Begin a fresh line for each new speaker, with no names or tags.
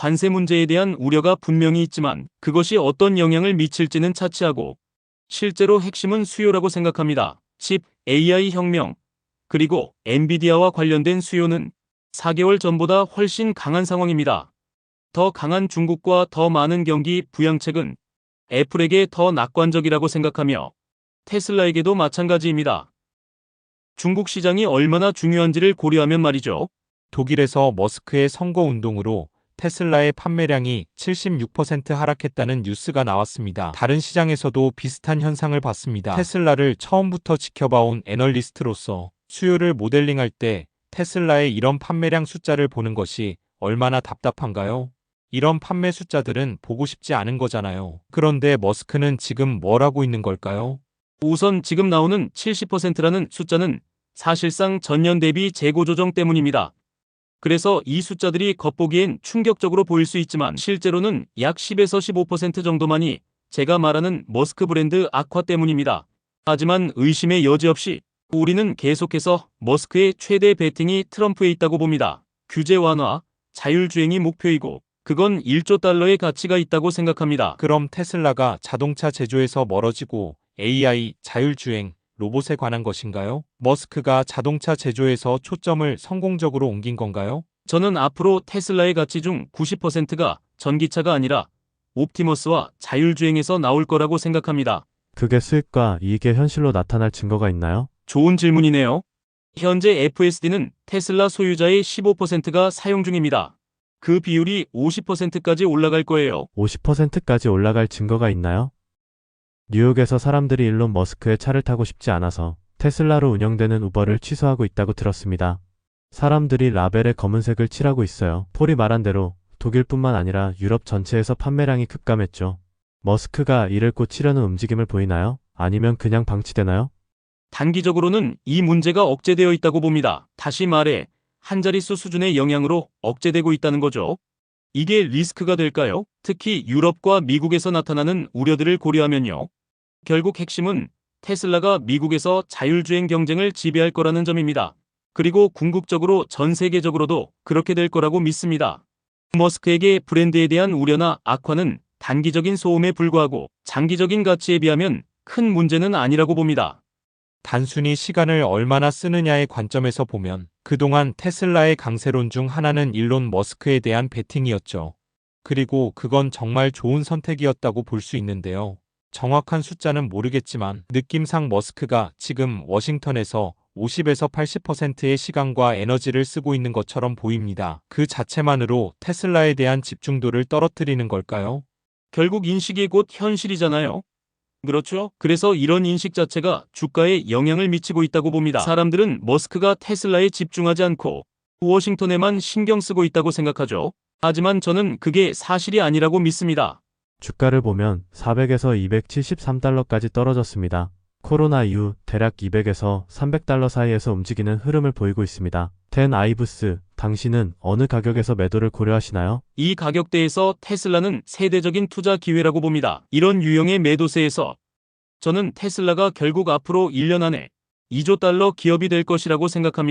관세 문제에 대한 우려가 분명히 있지만 그것이 어떤 영향을 미칠지는 차치하고 실제로 핵심은 수요라고 생각합니다. 칩, AI 혁명, 그리고 엔비디아와 관련된 수요는 4개월 전보다 훨씬 강한 상황입니다. 더 강한 중국과 더 많은 경기 부양책은 애플에게 더 낙관적이라고 생각하며 테슬라에게도 마찬가지입니다. 중국 시장이 얼마나 중요한지를 고려하면 말이죠.
독일에서 머스크의 선거운동으로 테슬라의 판매량이 76% 하락했다는 뉴스가 나왔습니다. 다른 시장에서도 비슷한 현상을 봤습니다. 테슬라를 처음부터 지켜봐온 애널리스트로서 수요를 모델링할 때 테슬라의 이런 판매량 숫자를 보는 것이 얼마나 답답한가요? 이런 판매 숫자들은 보고 싶지 않은 거잖아요. 그런데 머스크는 지금 뭘 하고 있는 걸까요?
우선 지금 나오는 70%라는 숫자는 사실상 전년 대비 재고 조정 때문입니다. 그래서 이 숫자들이 겉보기엔 충격적으로 보일 수 있지만 실제로는 약 10에서 15% 정도만이 제가 말하는 머스크 브랜드 악화 때문입니다. 하지만 의심의 여지 없이 우리는 계속해서 머스크의 최대 베팅이 트럼프에 있다고 봅니다. 규제 완화, 자율주행이 목표이고 그건 1조 달러의 가치가 있다고 생각합니다.
그럼 테슬라가 자동차 제조에서 멀어지고 AI, 자율주행, 로봇에 관한 것인가요? 머스크가 자동차 제조에서 초점을 성공적으로 옮긴 건가요?
저는 앞으로 테슬라의 가치 중 90%가 전기차가 아니라 옵티머스와 자율주행에서 나올 거라고 생각합니다.
그게 수익과 이익의 현실로 나타날 증거가 있나요?
좋은 질문이네요. 현재 FSD는 테슬라 소유자의 15%가 사용 중입니다. 그 비율이 50%까지 올라갈 거예요.
50%까지 올라갈 증거가 있나요? 뉴욕에서 사람들이 일론 머스크의 차를 타고 싶지 않아서 테슬라로 운영되는 우버를 취소하고 있다고 들었습니다. 사람들이 라벨에 검은색을 칠하고 있어요. 폴이 말한 대로 독일뿐만 아니라 유럽 전체에서 판매량이 급감했죠. 머스크가 이를 고치려는 움직임을 보이나요? 아니면 그냥 방치되나요?
단기적으로는 이 문제가 억제되어 있다고 봅니다. 다시 말해 한 자릿수 수준의 영향으로 억제되고 있다는 거죠. 이게 리스크가 될까요? 특히 유럽과 미국에서 나타나는 우려들을 고려하면요. 결국 핵심은 테슬라가 미국에서 자율주행 경쟁을 지배할 거라는 점입니다. 그리고 궁극적으로 전 세계적으로도 그렇게 될 거라고 믿습니다. 머스크에게 브랜드에 대한 우려나 악화는 단기적인 소음에 불과하고 장기적인 가치에 비하면 큰 문제는 아니라고 봅니다.
단순히 시간을 얼마나 쓰느냐의 관점에서 보면 그동안 테슬라의 강세론 중 하나는 일론 머스크에 대한 베팅이었죠. 그리고 그건 정말 좋은 선택이었다고 볼 수 있는데요. 정확한 숫자는 모르겠지만 느낌상 머스크가 지금 워싱턴에서 50에서 80%의 시간과 에너지를 쓰고 있는 것처럼 보입니다. 그 자체만으로 테슬라에 대한 집중도를 떨어뜨리는 걸까요?
결국 인식이 곧 현실이잖아요. 그렇죠? 그래서 이런 인식 자체가 주가에 영향을 미치고 있다고 봅니다. 사람들은 머스크가 테슬라에 집중하지 않고 워싱턴에만 신경 쓰고 있다고 생각하죠. 하지만 저는 그게 사실이 아니라고 믿습니다.
주가를 보면 400에서 273달러까지 떨어졌습니다. 코로나 이후 대략 200에서 300달러 사이에서 움직이는 흐름을 보이고 있습니다. 댄 아이브스, 당신은 어느 가격에서 매도를 고려하시나요?
이 가격대에서 테슬라는 세대적인 투자 기회라고 봅니다. 이런 유형의 매도세에서 저는 테슬라가 결국 앞으로 1년 안에 2조 달러 기업이 될 것이라고 생각합니다.